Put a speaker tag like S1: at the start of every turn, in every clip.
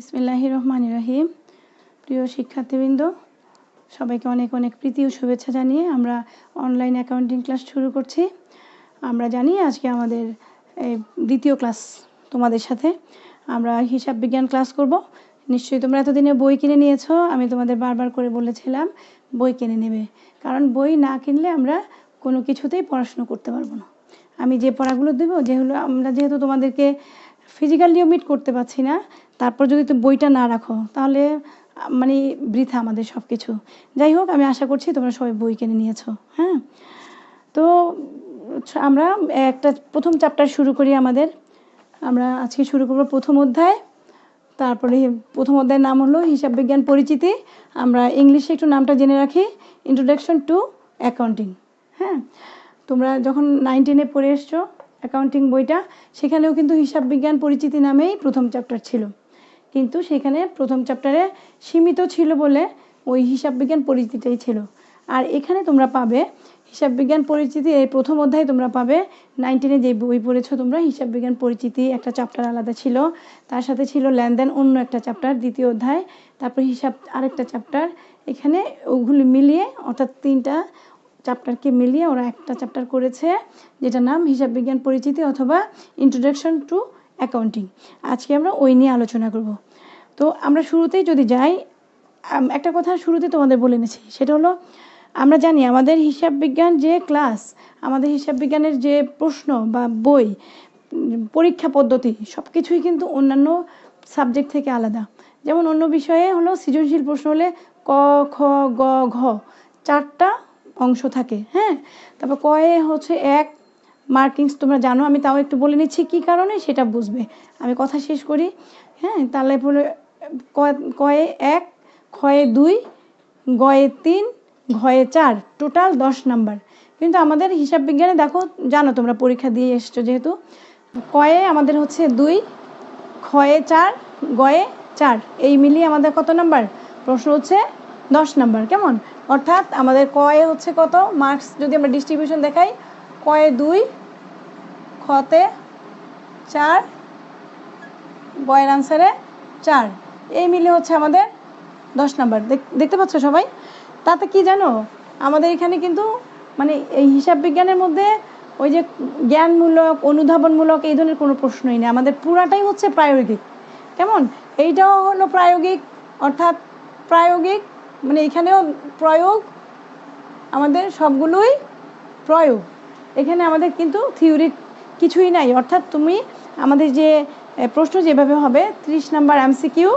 S1: বিসমিল্লাহির রহমানির রহিম। প্রিয় শিক্ষার্থীবৃন্দ, সবাইকে অনেক অনেক প্রীতি ও শুভেচ্ছা জানিয়ে আমরা অনলাইন অ্যাকাউন্টিং ক্লাস শুরু করছি। আমরা জানি আজকে আমাদের দ্বিতীয় ক্লাস তোমাদের সাথে আমরা হিসাব বিজ্ঞান ক্লাস করব। নিশ্চয়ই তোমরা এতদিনে বই কিনে নিয়েছো। আমি তোমাদের বারবার করে বলেছিলাম বই কিনে নেবে, কারণ বই না কিনলে আমরা কোনো কিছুতেই পড়াশুনো করতে পারবো না। আমি যে পড়াগুলো দেবো আমরা যেহেতু তোমাদেরকে ফিজিক্যালিও মিট করতে পারছি না, তারপর যদি তুমি বইটা না রাখো তাহলে মানে বৃথা আমাদের সব কিছু। যাই হোক, আমি আশা করছি তোমরা সবাই বই কিনে নিয়েছো। হ্যাঁ, তো আমরা একটা প্রথম চ্যাপ্টার শুরু করি। আমরা আজকে শুরু করবো প্রথম অধ্যায়। তারপরে প্রথম অধ্যায়ের নাম হলো হিসাব বিজ্ঞান পরিচিতি। আমরা ইংলিশে একটু নামটা জেনে রাখি, ইন্ট্রোডাকশন টু অ্যাকাউন্টিং। হ্যাঁ, তোমরা যখন 9-10 পড়ে এসছো অ্যাকাউন্টিং বইটা, সেখানেও কিন্তু হিসাব বিজ্ঞান পরিচিতি নামেই প্রথম চ্যাপ্টার ছিল, কিন্তু সেখানে প্রথম চ্যাপ্টারে সীমিত ছিল বলে ওই হিসাব বিজ্ঞান পরিচিতিটাই ছিল। আর এখানে তোমরা পাবে হিসাব বিজ্ঞান পরিচিতি, এই প্রথম অধ্যায় তোমরা পাবে 9-10 যে বই পড়েছো তোমরা, হিসাব বিজ্ঞান পরিচিতি একটা চ্যাপ্টার আলাদা ছিল, তার সাথে ছিল লেনদেন অন্য একটা চ্যাপ্টার দ্বিতীয় অধ্যায়, তারপর হিসাব আরেকটা চ্যাপ্টার। এখানে ওগুলি মিলিয়ে অর্থাৎ 3টা চ্যাপ্টারকে মিলিয়ে ওরা একটা চ্যাপ্টার করেছে, যেটা নাম হিসাব বিজ্ঞান পরিচিতি অথবা ইন্ট্রোডাকশন টু অ্যাকাউন্টিং। আজকে আমরা ওই নিয়ে আলোচনা করব। তো আমরা শুরুতেই যদি যাই, একটা কথা শুরুতে তোমাদের বলে নিয়েছি, সেটা হলো আমরা জানি আমাদের হিসাব বিজ্ঞান যে ক্লাস, আমাদের হিসাব বিজ্ঞানের যে প্রশ্ন বা বই, পরীক্ষা পদ্ধতি সব কিছুই কিন্তু অন্যান্য সাবজেক্ট থেকে আলাদা। যেমন অন্য বিষয়ে হলো সৃজনশীল প্রশ্ন হলে ক, খ, গ, ঘ 4টা অংশ থাকে। হ্যাঁ, তারপর কয়ে হচ্ছে 1 মার্কিংস তোমরা জানো, আমি তাও একটু বলে নিচ্ছি কী কারণে সেটা বুঝবে। আমি কথা শেষ করি। হ্যাঁ, তাহলে বলে কয়ে 1, খয়ে 2, গয়ে 3, ঘয়ে 4, টোটাল 10 নাম্বার। কিন্তু আমাদের হিসাব বিজ্ঞানে দেখো, জানো তোমরা পরীক্ষা দিয়ে এসছো যেহেতু, কয়ে আমাদের হচ্ছে 2, খয়ে 4, গয়ে 4, এই মিলিয়ে আমাদের কত নাম্বার? প্রশ্ন হচ্ছে 10 নাম্বার। কেমন? অর্থাৎ আমাদের কয়ে হচ্ছে কত মার্কস, যদি আমরা ডিস্ট্রিবিউশন দেখাই, কয়ে 2, খতে 4, গয়ের আনসারে 4, এই মিলে হচ্ছে আমাদের 10 নাম্বার। দেখতে পাচ্ছ সবাই? তাতে কি জানো, আমাদের এখানে কিন্তু মানে এই হিসাব বিজ্ঞানের মধ্যে ওই যে জ্ঞানমূলক অনুধাবনমূলক এই ধরনের কোনো প্রশ্নই নেই, আমাদের পুরাটাই হচ্ছে প্রায়োগিক। কেমন? এইটাও হলো প্রায়োগিক, অর্থাৎ প্রায়োগিক মানে এখানেও প্রয়োগ, আমাদের সবগুলোই প্রয়োগ। এখানে আমাদের কিন্তু থিওরি কিছুই নাই। অর্থাৎ তুমি আমাদের যে প্রশ্ন যেভাবে হবে 30 নাম্বার এমসিকিউ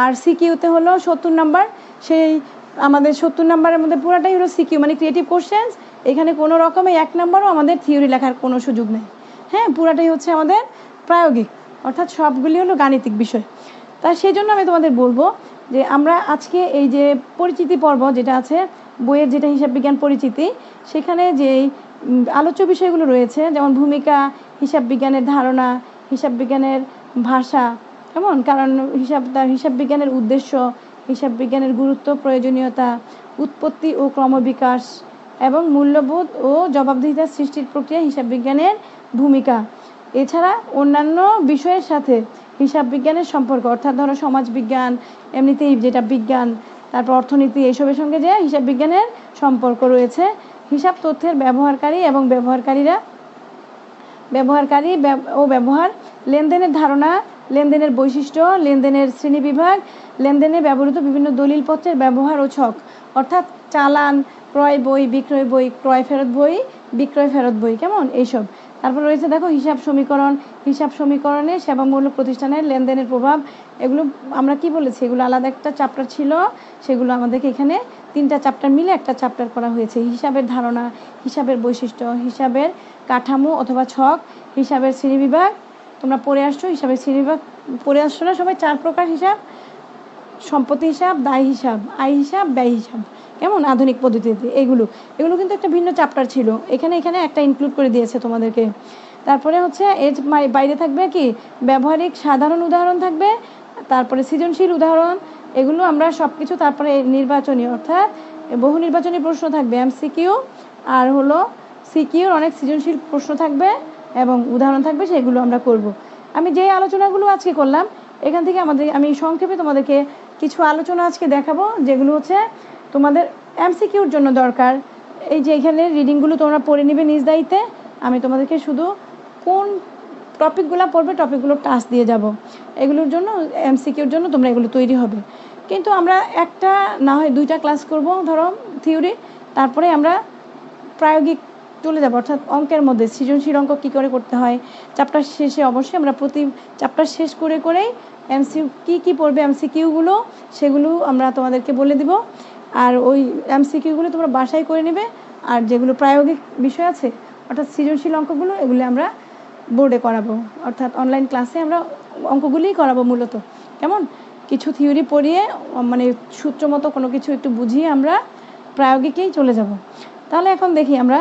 S1: আর সিকিউতে হলো 70 নাম্বার, সেই আমাদের 70 নাম্বারের মধ্যে পুরাটাই হলো সিকিউ মানে ক্রিয়েটিভ কোশ্চেন্স। এখানে কোনো রকমে 1 নাম্বারও আমাদের থিওরি লেখার কোনো সুযোগ নেই। হ্যাঁ, পুরাটাই হচ্ছে আমাদের প্রায়োগিক, অর্থাৎ সবগুলি হলো গাণিতিক বিষয়। তাই সেই জন্য আমি তোমাদের বলবো যে আমরা আজকে এই যে পরিচিতি পর্ব যেটা আছে বইয়ের, যেটা হিসাব বিজ্ঞান পরিচিতি, সেখানে যেই আলোচ্য বিষয়গুলো রয়েছে, যেমন ভূমিকা, হিসাব বিজ্ঞানের ধারণা, হিসাব বিজ্ঞানের ভাষা, কেমন, কারণ হিসাব বিজ্ঞানের উদ্দেশ্য, হিসাব বিজ্ঞানের গুরুত্ব, প্রয়োজনীয়তা, উৎপত্তি ও ক্রমবিকাশ এবং মূল্যবোধ ও জবাবদিহিতা সৃষ্টির প্রক্রিয়া হিসাব বিজ্ঞানের ভূমিকা। এছাড়া অন্যান্য বিষয়ের সাথে হিসাব বিজ্ঞানের সম্পর্ক, অর্থাৎ ধরো সমাজবিজ্ঞান, এমনিতেই যেটা বিজ্ঞান, তারপর অর্থনীতি, এইসবের সঙ্গে যে হিসাব বিজ্ঞানের সম্পর্ক রয়েছে। হিসাব তথ্যের ব্যবহারকারী এবং ব্যবহারকারী ও ব্যবহার, লেনদেনের ধারণা, লেনদেনের বৈশিষ্ট্য, লেনদেনের শ্রেণীবিভাগ, লেনদেনে ব্যবহৃত বিভিন্ন দলিলপত্রের ব্যবহার ও ছক, অর্থাৎ চালান, ক্রয় বই, বিক্রয় বই, ক্রয় ফেরত বই, বিক্রয় ফেরত বই, কেমন, এইসব। তারপর রয়েছে দেখো হিসাব সমীকরণ, হিসাব সমীকরণে সেবামূলক প্রতিষ্ঠানের লেনদেনের প্রভাব। এগুলো আমরা কি বলেছি, এগুলো আলাদা একটা চ্যাপ্টার ছিল, সেগুলো আমাদেরকে এখানে 3টা চ্যাপ্টার মিলে একটা চ্যাপ্টার করা হয়েছে। হিসাবের ধারণা, হিসাবের বৈশিষ্ট্য, হিসাবের কাঠামো অথবা ছক, হিসাবের শ্রেণীবিভাগ, তোমরা পড়ে আসছো, হিসাবের শ্রেণীবিভাগ পড়ে আসছো না সবাই? 4 প্রকার হিসাব: সম্পত্তি হিসাব, দায় হিসাব, আয় হিসাব, ব্যয় হিসাব, কেমন, আধুনিক পদ্ধতিতে। এগুলো কিন্তু একটা ভিন্ন চ্যাপ্টার ছিল, এখানে একটা ইনক্লুড করে দিয়েছে তোমাদেরকে। তারপরে হচ্ছে এর বাইরে থাকবে কি ব্যবহারিক সাধারণ উদাহরণ থাকবে, তারপরে সৃজনশীল উদাহরণ, এগুলো আমরা সব কিছু। তারপরে নির্বাচনী, অর্থাৎ বহু নির্বাচনী প্রশ্ন থাকবে এমসিকিউ, আর হলো সিকিউর অনেক সৃজনশীল প্রশ্ন থাকবে এবং উদাহরণ থাকবে, সেগুলো আমরা করব। আমি যেই আলোচনাগুলো আজকে করলাম এখান থেকে আমি সংক্ষেপে তোমাদেরকে কিছু আলোচনা আজকে দেখাবো, যেগুলো হচ্ছে তোমাদের এমসিকিউর জন্য দরকার। এই যে এখানে রিডিংগুলো তোমরা পড়ে নিবে নিজ দায়িত্বে। আমি তোমাদেরকে শুধু কোন টপিকগুলো পড়বে টপিকগুলো টাস্ক দিয়ে যাব। এগুলোর জন্য এমসিকিউর জন্য তোমরা এগুলো তৈরি হবে। কিন্তু আমরা একটা না হয় 2টা ক্লাস করব ধরো থিওরি, তারপরে আমরা প্রায়োগিক চলে যাব, অর্থাৎ অঙ্কের মধ্যে সৃজনশীল অঙ্ক কী করে করতে হয়। চ্যাপ্টার শেষে অবশ্যই আমরা প্রতি চ্যাপ্টার শেষ করে করেই কী পড়বে এমসিকিউগুলো সেগুলো আমরা তোমাদেরকে বলে দিব। আর ওই এমসিকিউগুলো তোমরা বাসায় করে নেবে। আর যেগুলো প্রায়োগিক বিষয় আছে অর্থাৎ সৃজনশীল অঙ্কগুলো এগুলো আমরা বোর্ডে করাবো, অর্থাৎ অনলাইন ক্লাসে আমরা অঙ্কগুলিই করাবো মূলত। কেমন কিছু থিওরি পড়িয়ে মানে সূত্র মতো কোনো কিছু একটু বুঝিয়ে আমরা প্রায়োগিকেই চলে যাব। তাহলে এখন দেখি আমরা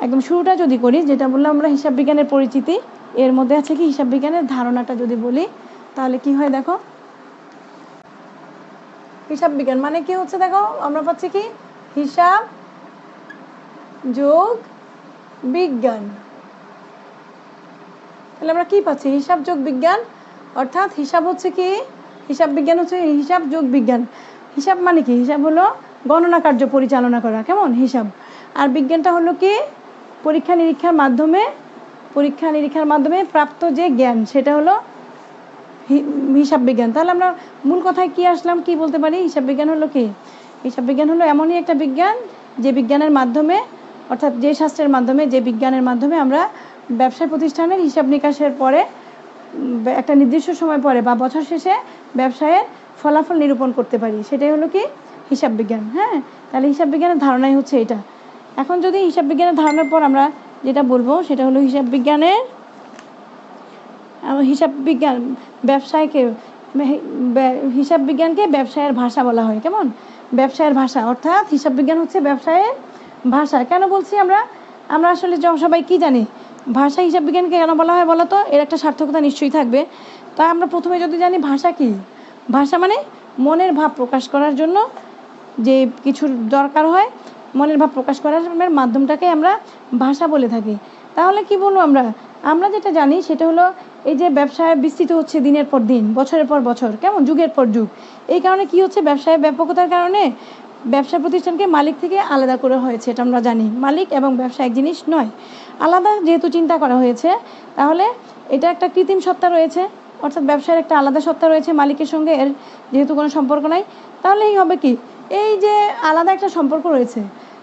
S1: একদম শুরুটা যদি করি, যেটা বললাম আমরা হিসাব বিজ্ঞানের পরিচিতি, এর মধ্যে আছে কি হিসাব বিজ্ঞানের ধারণাটা যদি বলি তাহলে কি হয় দেখো। হিসাব বিজ্ঞান মানে কি হচ্ছে দেখো, আমরা পাচ্ছি কি হিসাব যোগ বিজ্ঞান। তাহলে আমরা কি পাচ্ছি হিসাব যোগ বিজ্ঞান, অর্থাৎ হিসাব হচ্ছে কি হিসাব বিজ্ঞান হচ্ছে হিসাব যোগ বিজ্ঞান। হিসাব মানে কি, হিসাব হলো গণনা কার্য পরিচালনা করা, কেমন হিসাব। আর বিজ্ঞানটা হলো কি পরীক্ষা নিরীক্ষার মাধ্যমে প্রাপ্ত যে জ্ঞান সেটা হলো হিসাব বিজ্ঞান। তাহলে আমরা মূল কথায় কি আসলাম, কি বলতে পারি হিসাব বিজ্ঞান হলো কি, হিসাব বিজ্ঞান হলো এমনই একটা বিজ্ঞান যে বিজ্ঞানের মাধ্যমে অর্থাৎ যে শাস্ত্রের মাধ্যমে যে বিজ্ঞানের মাধ্যমে আমরা ব্যবসায় প্রতিষ্ঠানের হিসাব নিকাশের পরে একটা নির্দিষ্ট সময় পরে বা বছর শেষে ব্যবসায়ের ফলাফল নিরূপণ করতে পারি, সেটাই হলো কি হিসাব বিজ্ঞান। হ্যাঁ, তাহলে হিসাব বিজ্ঞানের ধারণাই হচ্ছে এটা। এখন যদি হিসাব বিজ্ঞানের ধারণার পর আমরা যেটা বলবো সেটা হলো হিসাব বিজ্ঞানকে ব্যবসায়ের ভাষা বলা হয়। কেমন ব্যবসায়ের ভাষা, অর্থাৎ হিসাব বিজ্ঞান হচ্ছে ব্যবসায়ের ভাষা। কেন বলছি আমরা আসলে সবাই কি জানি ভাষা হিসাব বিজ্ঞানকে কেন বলা হয় বলো তো, এর একটা সার্থকতা নিশ্চয়ই থাকবে। তা আমরা প্রথমে যদি জানি ভাষা কি, ভাষা মানে মনের ভাব প্রকাশ করার জন্য যে কিছুর দরকার হয়, মনের ভাব প্রকাশ করার মাধ্যমটাকে আমরা ভাষা বলে থাকি। তাহলে কি বলবো আমরা যেটা জানি সেটা হলো এই যে ব্যবসায় বিস্তৃত হচ্ছে দিনের পর দিন, বছরের পর বছর, কেমন যুগের পর যুগ। এই কারণে কি হচ্ছে ব্যবসায় ব্যাপকতার কারণে ব্যবসা প্রতিষ্ঠানকে মালিক থেকে আলাদা করা হয়েছে। এটা আমরা জানি মালিক এবং ব্যবসা এক জিনিস নয়, আলাদা যেহেতু চিন্তা করা হয়েছে তাহলে এটা একটা কৃত্রিম সত্তা রয়েছে, অর্থাৎ ব্যবসার একটা আলাদা সত্তা রয়েছে, মালিকের সঙ্গে এর যেহেতু কোনো সম্পর্ক নাই। তাহলে এই হবে কি এই যে আলাদা একটা সম্পর্ক রয়েছে,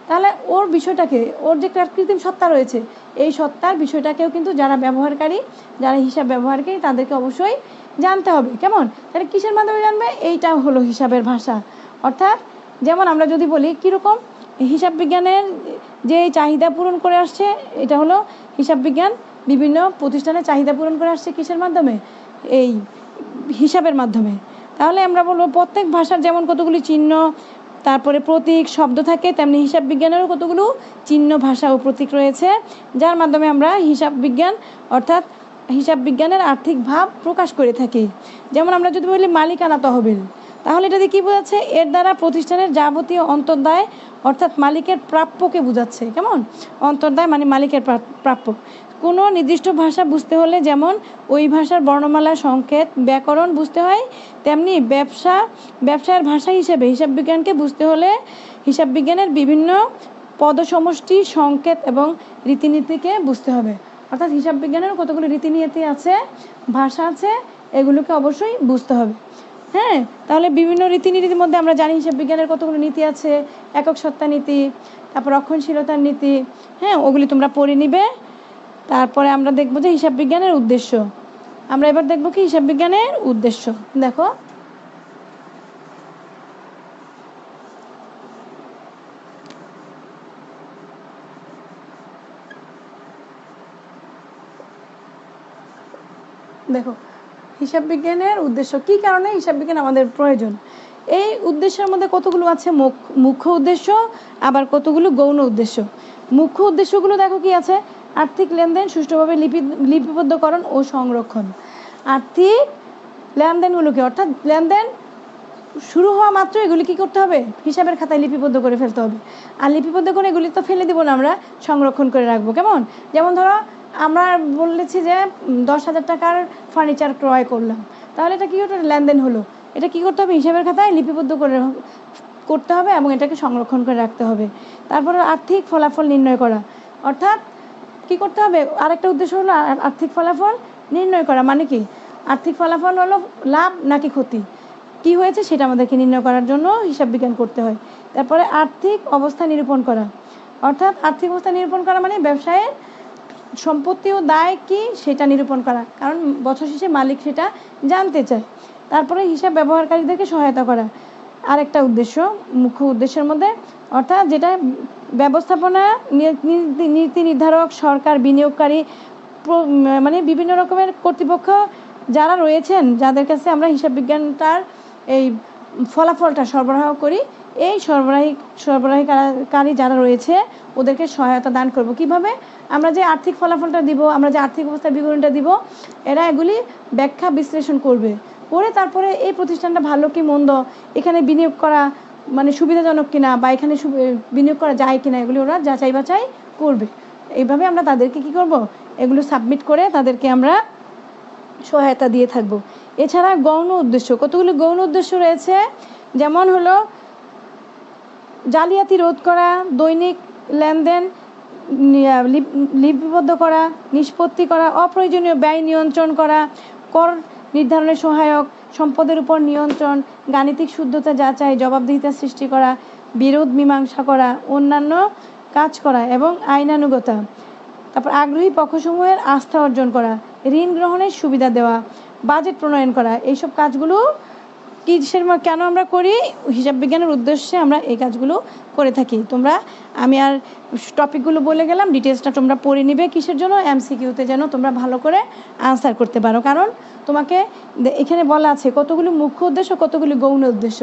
S1: তাহলে ওর বিষয়টাকে ওর যে একটা কৃত্রিম সত্তা রয়েছে এই সত্তার বিষয়টাকেও কিন্তু যারা ব্যবহারকারী যারা হিসাব ব্যবহারকারী তাদেরকে অবশ্যই জানতে হবে। কেমন তাহলে কিসের মাধ্যমে জানবে, এইটা হলো হিসাবের ভাষা। অর্থাৎ যেমন আমরা যদি বলি কীরকম হিসাব বিজ্ঞানের যে চাহিদা পূরণ করে আসছে, এটা হলো হিসাব বিজ্ঞান বিভিন্ন প্রতিষ্ঠানের চাহিদা পূরণ করে আসছে কিসের মাধ্যমে, এই হিসাবের মাধ্যমে। তাহলে আমরা বলবো প্রত্যেক ভাষার যেমন কতগুলি চিহ্ন তারপরে প্রতীক শব্দ থাকে, তেমনি হিসাব বিজ্ঞানেরও কতগুলো চিহ্ন ভাষা ও প্রতীক রয়েছে যার মাধ্যমে আমরা হিসাব বিজ্ঞান অর্থাৎ হিসাব বিজ্ঞানের আর্থিক ভাব প্রকাশ করে থাকি। যেমন আমরা যদি বলি মালিকানা তহবিল, তাহলে এটা দিয়ে কী বোঝাচ্ছে, এর দ্বারা প্রতিষ্ঠানের যাবতীয় অন্তর্দায় অর্থাৎ মালিকের প্রাপ্যকে বোঝাচ্ছে। কেমন অন্তর্দায় মানে মালিকের প্রাপ্য। কোনো নির্দিষ্ট ভাষা বুঝতে হলে যেমন ওই ভাষার বর্ণমালা সংকেত ব্যাকরণ বুঝতে হয়, তেমনি ব্যবসায়ের ভাষা হিসেবে হিসাব বিজ্ঞানকে বুঝতে হলে হিসাব বিজ্ঞানের বিভিন্ন পদসমষ্টি সংকেত এবং রীতিনীতিকে বুঝতে হবে। অর্থাৎ হিসাব বিজ্ঞানের কতগুলো রীতিনীতি আছে, ভাষা আছে, এগুলোকে অবশ্যই বুঝতে হবে। হ্যাঁ, তাহলে বিভিন্ন রীতিনীতির মধ্যে আমরা জানি হিসাব বিজ্ঞানের কতগুলো নীতি আছে, একক সত্তা নীতি, তারপর রক্ষণশীলতার নীতি। হ্যাঁ, ওগুলি তোমরা পড়ে নিবে। তারপরে আমরা দেখব যে হিসাব বিজ্ঞানের উদ্দেশ্য। আমরা এবার দেখব কি হিসাব বিজ্ঞানের উদ্দেশ্য। দেখো হিসাব বিজ্ঞানের উদ্দেশ্য, কি কারণে হিসাব বিজ্ঞান আমাদের প্রয়োজন। এই উদ্দেশ্যের মধ্যে কতগুলো আছে মুখ্য উদ্দেশ্য, আবার কতগুলো গৌণ উদ্দেশ্য। মুখ্য উদ্দেশ্যগুলো দেখো কি আছে, আর্থিক লেনদেন সুষ্ঠুভাবে লিপিবদ্ধকরণ ও সংরক্ষণ। আর্থিক লেনদেনগুলোকে অর্থাৎ লেনদেন শুরু হওয়া মাত্র এগুলি কী করতে হবে, হিসাবের খাতায় লিপিবদ্ধ করে ফেলতে হবে। আর লিপিবদ্ধ করে এগুলি তো ফেলে দিব না, আমরা সংরক্ষণ করে রাখবো। কেমন যেমন ধরো আমরা বলেছি যে 10,000 টাকার ফার্নিচার ক্রয় করলাম, তাহলে এটা কী হলো, লেনদেন হলো। এটা কী করতে হবে, হিসাবের খাতায় লিপিবদ্ধ করতে হবে এবং এটাকে সংরক্ষণ করে রাখতে হবে। তারপরে আর্থিক ফলাফল নির্ণয় করা, অর্থাৎ কী করতে হবে, আরেকটা উদ্দেশ্য হলো আর্থিক ফলাফল নির্ণয় করা। মানে কি, আর্থিক ফলাফল হলো লাভ নাকি ক্ষতি, কী হয়েছে সেটা আমাদেরকে নির্ণয় করার জন্য হিসাব বিজ্ঞান করতে হয়। তারপরে আর্থিক অবস্থা নিরূপণ করা, অর্থাৎ আর্থিক অবস্থা নিরূপণ করা মানে ব্যবসায়ের সম্পত্তি ও দায় কি সেটা নিরূপণ করা, কারণ বছর শেষে মালিক সেটা জানতে চায়। তারপরে হিসাব ব্যবহারকারীদেরকে সহায়তা করা, আরেকটা উদ্দেশ্য মুখ্য উদ্দেশ্যের মধ্যে, অর্থাৎ যেটা ব্যবস্থাপনা, নীতি নির্ধারক, সরকার, বিনিয়োগকারী, মানে বিভিন্ন রকমের কর্তৃপক্ষ যারা রয়েছেন, যাদের কাছে আমরা হিসাব বিজ্ঞানটার এই ফলাফলটা সরবরাহ করি, এই সরবরাহকারী যারা রয়েছে ওদেরকে সহায়তা দান করব। কিভাবে, আমরা যে আর্থিক ফলাফলটা দিব, আমরা যে আর্থিক অবস্থার বিবরণটা দিব, এরা এগুলি ব্যাখ্যা বিশ্লেষণ করবে, করে তারপরে এই প্রতিষ্ঠানটা ভালো কি মন্দ, এখানে বিনিয়োগ করা মানে সুবিধাজনক কিনা, বা এখানে বিনিয়োগ করা যায় কিনা, এগুলি ওরা যাচাই বাছাই করবে। এইভাবে আমরা তাদেরকে কি করব, এগুলো সাবমিট করে তাদেরকে আমরা সহায়তা দিয়ে থাকব। এছাড়া গৌণ উদ্দেশ্য, কতগুলো গৌণ উদ্দেশ্য রয়েছে, যেমন হলো জালিয়াতি রোধ করা, দৈনিক লেনদেন লিপিবদ্ধ করা, নিষ্পত্তি করা, অপ্রয়োজনীয় ব্যয় নিয়ন্ত্রণ করা, কর নির্ধারণে সহায়ক, সম্পদের উপর নিয়ন্ত্রণ, গাণিতিক শুদ্ধতা যাচাই, জবাবদিহিতা সৃষ্টি করা, বিরোধ মীমাংসা করা, অন্যান্য কাজ করা এবং আইনানুগতা। তারপর আগ্রহী পক্ষসমূহের আস্থা অর্জন করা, ঋণ গ্রহণের সুবিধা দেওয়া, বাজেট প্রণয়ন করা, এইসব কাজগুলো কিসের কেন আমরা করি, হিসাব বিজ্ঞানের উদ্দেশ্যে আমরা এই কাজগুলো করে থাকি। আমি আর টপিকগুলো বলে গেলাম, ডিটেলসটা তোমরা পড়ে নিবে, কিসের জন্য, এমসিকিউতে যেন তোমরা ভালো করে আনসার করতে পারো। কারণ তোমাকে এখানে বলা আছে কতগুলো মুখ্য উদ্দেশ্য, কতগুলি গৌণ উদ্দেশ্য।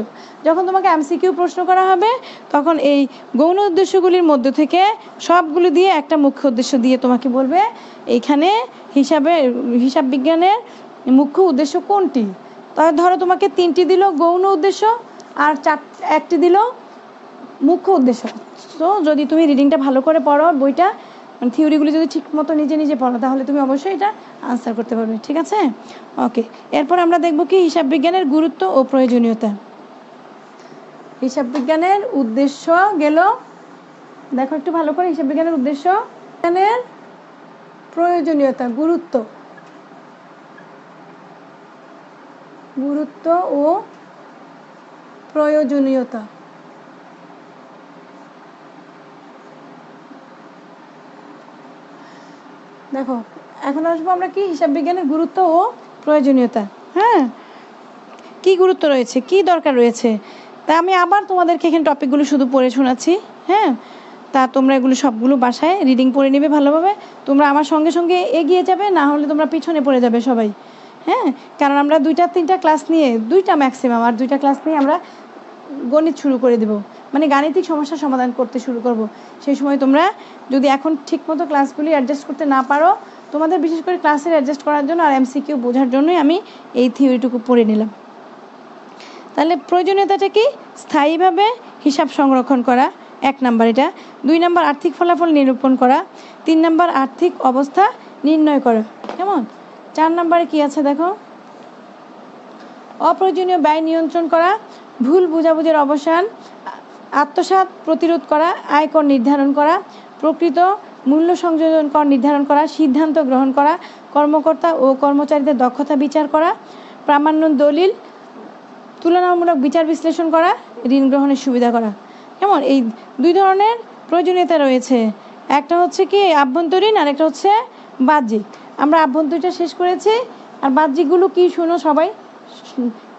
S1: যখন তোমাকে এমসিকিউ প্রশ্ন করা হবে, তখন এই গৌণ উদ্দেশ্যগুলির মধ্যে থেকে সবগুলো দিয়ে একটা মুখ্য উদ্দেশ্য দিয়ে তোমাকে বলবে এইখানে হিসাব বিজ্ঞানের মুখ্য উদ্দেশ্য কোনটি। তাহলে ধরো তোমাকে 3টি দিল গৌণ উদ্দেশ্য আর 1টি দিল মুখ্য উদ্দেশ্য। তো যদি তুমি রিডিংটা ভালো করে পড়ো, বইটা মানে থিওরিগুলি যদি ঠিক মতো নিজে নিজে পড়ো, তাহলে তুমি অবশ্যই এটা আনসার করতে পারবে। ঠিক আছে, ওকে। এরপর আমরা দেখব কি হিসাব বিজ্ঞানের গুরুত্ব ও প্রয়োজনীয়তা। হিসাব বিজ্ঞানের উদ্দেশ্য গেল, দেখো একটু ভালো করে, হিসাব বিজ্ঞানের উদ্দেশ্য, বিজ্ঞানের প্রয়োজনীয়তা, গুরুত্ব ও প্রয়োজনীয়তা। দেখো এখন আসবো আমরা কি হিসাব বিজ্ঞানের গুরুত্ব ও প্রয়োজনীয়তা। হ্যাঁ, কি গুরুত্ব রয়েছে, কি দরকার রয়েছে, তা আমি আবার তোমাদেরকে এখানে টপিকগুলো শুধু পড়ে শোনাচ্ছি। হ্যাঁ, তা তোমরা এগুলো সবগুলো বাসায় রিডিং পড়ে নেবে ভালোভাবে। তোমরা আমার সঙ্গে সঙ্গে এগিয়ে যাবে, না হলে তোমরা পিছনে পড়ে যাবে সবাই। হ্যাঁ, কারণ আমরা 2-3টা ক্লাস নিয়ে, 2টা ম্যাক্সিমাম, আর 2টা ক্লাস নিয়ে আমরা গণিত শুরু করে দেব, মানে গাণিতিক সমস্যার সমাধান করতে শুরু করব। সেই সময় তোমরা যদি এখন ঠিকমতো ক্লাসগুলি অ্যাডজাস্ট করতে না পারো, তোমাদের বিশেষ করে ক্লাসের অ্যাডজাস্ট করার জন্য আর এমসিকিউ বোঝার জন্যই আমি এই থিওরিটুকু পড়ে নিলাম। তাহলে প্রয়োজনীয়তাটা কি, স্থায়ীভাবে হিসাব সংরক্ষণ করা, 1 নাম্বার এটা। 2 নাম্বার আর্থিক ফলাফল নিরূপণ করা। 3 নাম্বার আর্থিক অবস্থা নির্ণয় করা। কেমন, 4 নাম্বারে কি আছে দেখো, অপ্রয়োজনীয় ব্যয় নিয়ন্ত্রণ করা, ভুল বোঝাবুঝির অবসান, আত্মসাৎ প্রতিরোধ করা, আয়কর নির্ধারণ করা, প্রকৃত মূল্য সংযোজন কর নির্ধারণ করা, সিদ্ধান্ত গ্রহণ করা, কর্মকর্তা ও কর্মচারীদের দক্ষতা বিচার করা, প্রামাণ্য দলিল, তুলনামূলক বিচার বিশ্লেষণ করা, ঋণ গ্রহণের সুবিধা করা। কেমন, এই 2 ধরনের প্রয়োজনীয়তা রয়েছে, একটা হচ্ছে কি আভ্যন্তরীণ আর একটা হচ্ছে বাহ্যিক। আমরা আভ্যন্তরীণটা শেষ করেছি, আর বাহ্যিকগুলো কি শোনো সবাই,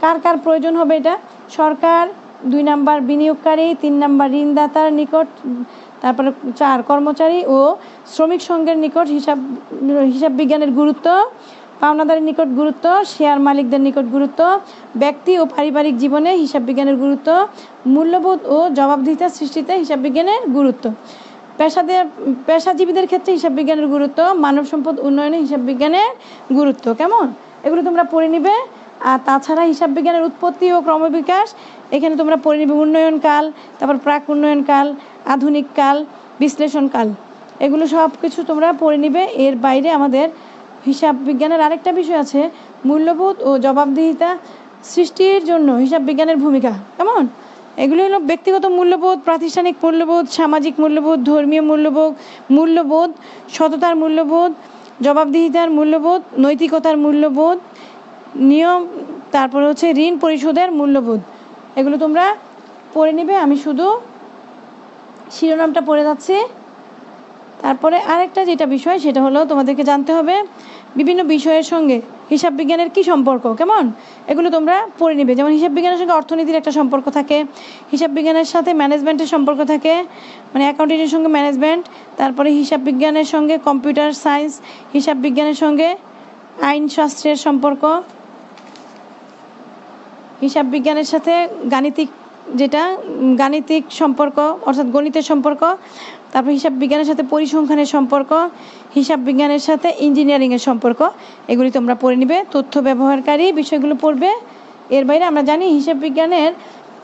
S1: কার কার প্রয়োজন হবে এটা, সরকার, 2 নাম্বার বিনিয়োগকারী, 3 নাম্বার ঋণদাতার নিকট, তারপরে 4 কর্মচারী ও শ্রমিক সংঘের নিকট হিসাব বিজ্ঞানের গুরুত্ব, পাওনাদারের নিকট গুরুত্ব, শেয়ার মালিকদের নিকট গুরুত্ব, ব্যক্তি ও পারিবারিক জীবনে হিসাব বিজ্ঞানের গুরুত্ব, মূল্যবোধ ও জবাবদিহিতা সৃষ্টিতে হিসাব বিজ্ঞানের গুরুত্ব, পেশাজীবীদের ক্ষেত্রে হিসাব বিজ্ঞানের গুরুত্ব, মানব সম্পদ উন্নয়নে হিসাব বিজ্ঞানের গুরুত্ব। কেমন, এগুলো তোমরা পড়ে নিবে। আর তাছাড়া হিসাব বিজ্ঞানের উৎপত্তি ও ক্রমবিকাশ, এখানে তোমরা পড়ে নিবে উন্নয়নকাল, তারপর প্রাক উন্নয়নকাল, আধুনিক কাল, বিশ্লেষণকাল, এগুলো সব কিছু তোমরা পড়ে নিবে। এর বাইরে আমাদের হিসাব বিজ্ঞানের আরেকটা বিষয় আছে মূল্যবোধ ও জবাবদিহিতা সৃষ্টির জন্য হিসাব বিজ্ঞানের ভূমিকা। কেমন? এগুলো হলো ব্যক্তিগত মূল্যবোধ, প্রাতিষ্ঠানিক মূল্যবোধ, সামাজিক মূল্যবোধ, ধর্মীয় মূল্যবোধ, সততার মূল্যবোধ, জবাবদিহিতার মূল্যবোধ, নৈতিকতার মূল্যবোধ, নিয়ম, তারপরে হচ্ছে ঋণ পরিশোধের মূল্যবোধ। এগুলো তোমরা পড়ে নিবে। আমি শুধু শিরোনামটা পড়ে যাচ্ছি। তারপরে আরেকটা যেটা বিষয় সেটা হলো তোমাদেরকে জানতে হবে বিভিন্ন বিষয়ের সঙ্গে হিসাব বিজ্ঞানের কী সম্পর্ক। কেমন? এগুলো তোমরা পড়ে নিবে। যেমন হিসাব বিজ্ঞানের সঙ্গে অর্থনীতির একটা সম্পর্ক থাকে, হিসাব বিজ্ঞানের সাথে ম্যানেজমেন্টের সম্পর্ক থাকে, মানে অ্যাকাউন্টিংয়ের সঙ্গে ম্যানেজমেন্ট, তারপরে হিসাব বিজ্ঞানের সঙ্গে কম্পিউটার সায়েন্স, হিসাব বিজ্ঞানের সঙ্গে আইনশাস্ত্রের সম্পর্ক, হিসাব বিজ্ঞানের সাথে গাণিতিক সম্পর্ক অর্থাৎ গণিতের সম্পর্ক, তারপর হিসাব বিজ্ঞানের সাথে পরিসংখ্যানের সম্পর্ক, হিসাব বিজ্ঞানের সাথে ইঞ্জিনিয়ারিংয়ের সম্পর্ক। এগুলি তোমরা পড়ে নিবে। তথ্য ব্যবহারকারী বিষয়গুলো পড়বে। এর বাইরে আমরা জানি হিসাব বিজ্ঞানের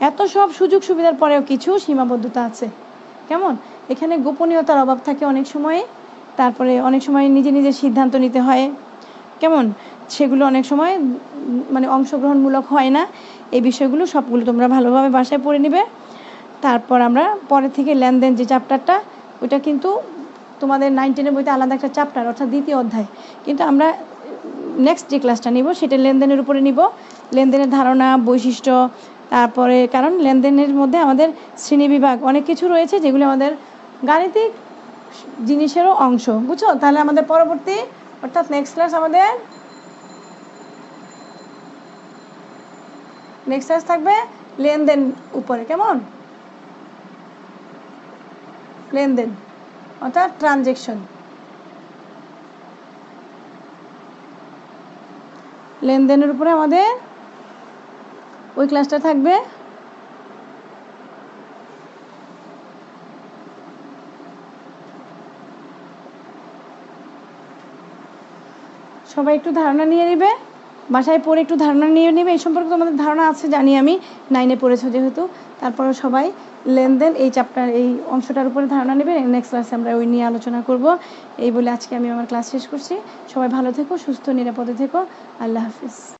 S1: এত সব সুযোগ সুবিধার পরেও কিছু সীমাবদ্ধতা আছে। কেমন? এখানে গোপনীয়তার অভাব থাকে অনেক সময়, তারপরে অনেক সময় নিজে সিদ্ধান্ত নিতে হয়। কেমন? সেগুলো অনেক সময় মানে অংশগ্রহণমূলক হয় না। এই বিষয়গুলো সবগুলো তোমরা ভালোভাবে বাসায় পড়ে নিবে। তারপর আমরা পরে থেকে লেনদেন যে চ্যাপ্টারটা, ওইটা কিন্তু তোমাদের 9, 10 বইতে আলাদা একটা চ্যাপ্টার অর্থাৎ দ্বিতীয় অধ্যায়, কিন্তু আমরা নেক্সট যে ক্লাসটা নিব সেটা লেনদেনের উপরে নিব। লেনদেনের ধারণা, বৈশিষ্ট্য, তারপরে কারণ লেনদেনের মধ্যে আমাদের শ্রেণীবিভাগ অনেক কিছু রয়েছে যেগুলো আমাদের গাণিতিক জিনিসেরও অংশ। বুঝছো? তাহলে আমাদের পরবর্তী অর্থাৎ নেক্সট ক্লাস থাকবে লেনদেন উপরে। কেমন? লেনদেন অর্থাৎ ট্রানজ্যাকশন, লেনদেনের উপরে আমাদের ওই ক্লাসটা থাকবে। সবাই একটু ধারণা নিয়ে নেবে, বাসায় পড়ে একটু ধারণা নিয়ে নেবে। এই সম্পর্কে তোমাদের ধারণা আছে জানি, আমি 9-এ পড়েছো যেহেতু। তারপরে সবাই লেনদেন এই চ্যাপ্টার এই অংশটার উপরে ধারণা নেবে। নেক্সট ক্লাসে আমরা ওই নিয়ে আলোচনা করব। এই বলে আজকে আমি আমার ক্লাস শেষ করছি। সবাই ভালো থেকো, সুস্থ নিরাপদে থেকো। আল্লাহ হাফিজ।